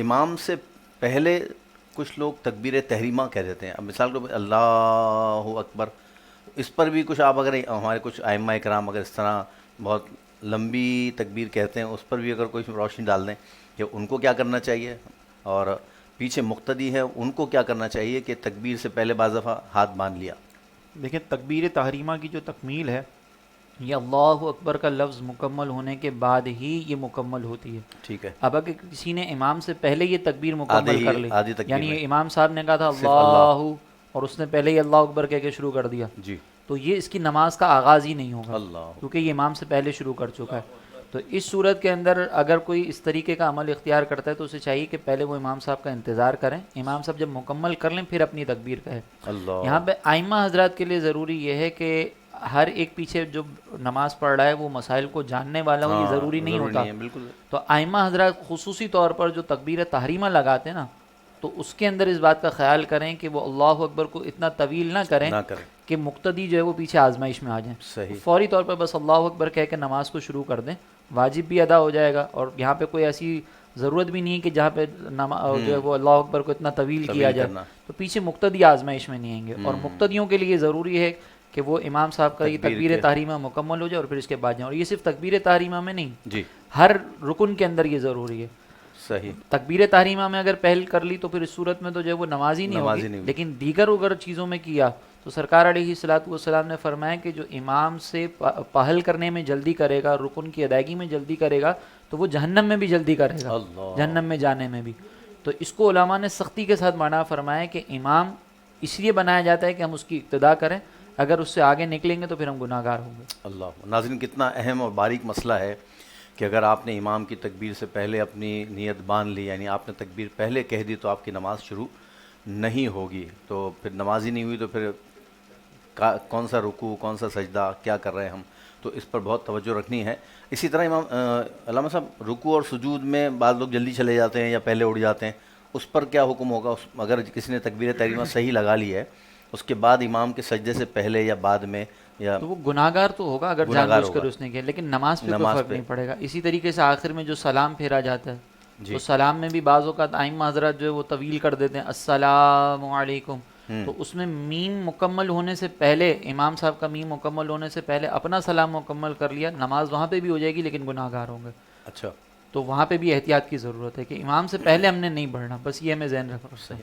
امام سے پہلے کچھ لوگ تکبیر تحریمہ کہہ دیتے ہیں. اب مثال کے طور پہ اللہ اکبر، اس پر بھی کچھ آپ اگر ہمارے کچھ ائمہ کرام اگر اس طرح بہت لمبی تکبیر کہتے ہیں، اس پر بھی اگر کوئی روشنی ڈال دیں کہ ان کو کیا کرنا چاہیے، اور پیچھے مقتدی ہے ان کو کیا کرنا چاہیے کہ تکبیر سے پہلے بعض دفعہ ہاتھ باندھ لیا. دیکھیں تکبیر تحریمہ کی جو تکمیل ہے یہ اللہ اکبر کا لفظ مکمل ہونے کے بعد ہی یہ مکمل ہوتی ہے. ٹھیک ہے، اب اگر کسی نے امام سے پہلے یہ تکبیر مکمل کر لی، آدھی تکبیر یعنی میں یہ امام صاحب نے کہا تھا صرف اللہ. اللہ اور اس نے پہلے ہی اللہ اکبر کہہ کے شروع کر دیا، جی، تو یہ اس کی نماز کا آغاز ہی نہیں ہوگا اللہ. کیونکہ یہ امام سے پہلے شروع کر چکا ہے. تو اس صورت کے اندر اگر کوئی اس طریقے کا عمل اختیار کرتا ہے تو اسے چاہیے کہ پہلے وہ امام صاحب کا انتظار کریں، امام صاحب جب مکمل کر لیں پھر اپنی تکبیر کہیں. اللہ. یہاں پہ آئمہ حضرات کے لیے ضروری یہ ہے کہ ہر ایک پیچھے جو نماز پڑھ رہا ہے وہ مسائل کو جاننے والا ہو، یہ ہاں، ضروری نہیں ہوتا. ہے بالکل. تو آئمہ حضرات خصوصی طور پر جو تکبیر تحریمہ لگاتے ہیں نا، تو اس کے اندر اس بات کا خیال کریں کہ وہ اللہ اکبر کو اتنا طویل نہ کریں نہ کریں. کہ مقتدی جو ہے وہ پیچھے آزمائش میں آ جائیں. صحیح. فوری طور پر بس اللہ اکبر کہہ کے نماز کو شروع کر دیں، واجب بھی ادا ہو جائے گا، اور یہاں پہ کوئی ایسی ضرورت بھی نہیں ہے کہ جہاں پہ جو ہے وہ اللہ اکبر کو اتنا طویل کیا جائے، کرنا. تو پیچھے مقتدی آزمائش میں نہیں آئیں گے. اور مقتدیوں کے لیے ضروری ہے کہ وہ امام صاحب کا یہ تکبیر تحریمہ مکمل ہو جائے اور پھر اس کے بعد جائیں. اور یہ صرف تکبیر تحریمہ میں نہیں، جی، ہر رکن کے اندر یہ ضروری ہے. صحیح. تکبیر تحریمہ میں اگر پہل کر لی تو پھر اس صورت میں تو جو ہے وہ نماز ہی نہیں نماز ہی ہوگی. نہیں ہوگی. لیکن دیگر اگر چیزوں میں کیا تو سرکار علیہ الصلوۃ والسلام نے فرمایا کہ جو امام سے پہل کرنے میں جلدی کرے گا، رکن کی ادائیگی میں جلدی کرے گا، تو وہ جہنم میں بھی جلدی کرے گا، اللہ. جہنم میں جانے میں بھی. تو اس کو علماء نے سختی کے ساتھ مانا فرمایا کہ امام اس لیے بنایا جاتا ہے کہ ہم اس کی اقتدا کریں، اگر اس سے آگے نکلیں گے تو پھر ہم گناہ گار ہوں گے. اللہ. ناظرین، کتنا اہم اور باریک مسئلہ ہے کہ اگر آپ نے امام کی تکبیر سے پہلے اپنی نیت باندھ لی، یعنی آپ نے تکبیر پہلے کہہ دی، تو آپ کی نماز شروع نہیں ہوگی. تو پھر نماز ہی نہیں ہوئی تو پھر کون سا رکوع، کون سا سجدہ، کیا کر رہے ہیں ہم، تو اس پر بہت توجہ رکھنی ہے. اسی طرح امام علامہ صاحب، رکوع اور سجود میں بعض لوگ جلدی چلے جاتے ہیں یا پہلے اٹھ جاتے ہیں، اس پر کیا حکم ہوگا؟ اگر کسی نے تکبیر تحریمہ صحیح لگا لی ہے، اس کے بعد امام کے سجدے سے پہلے یا بعد میں، یا تو وہ گناہ گار تو ہوگا اگر جان بوجھ کر اس نے کیا، لیکن نماز پہ کوئی فرق نہیں پڑے گا. اسی طریقے سے آخر میں جو سلام پھیرا جاتا ہے، تو سلام میں بھی بعض اوقات ائمہ حضرات جو ہے وہ طویل کر دیتے ہیں، السلام علیکم. تو اس میں میم مکمل ہونے سے پہلے، امام صاحب کا میم مکمل ہونے سے پہلے اپنا سلام مکمل کر لیا، نماز وہاں پہ بھی ہو جائے گی لیکن گناہ گار ہوں گے. اچھا. تو وہاں پہ بھی احتیاط کی ضرورت ہے کہ امام سے پہلے ہم نے نہیں پڑھنا، بس یہ ہمیں ذہن رکھنا.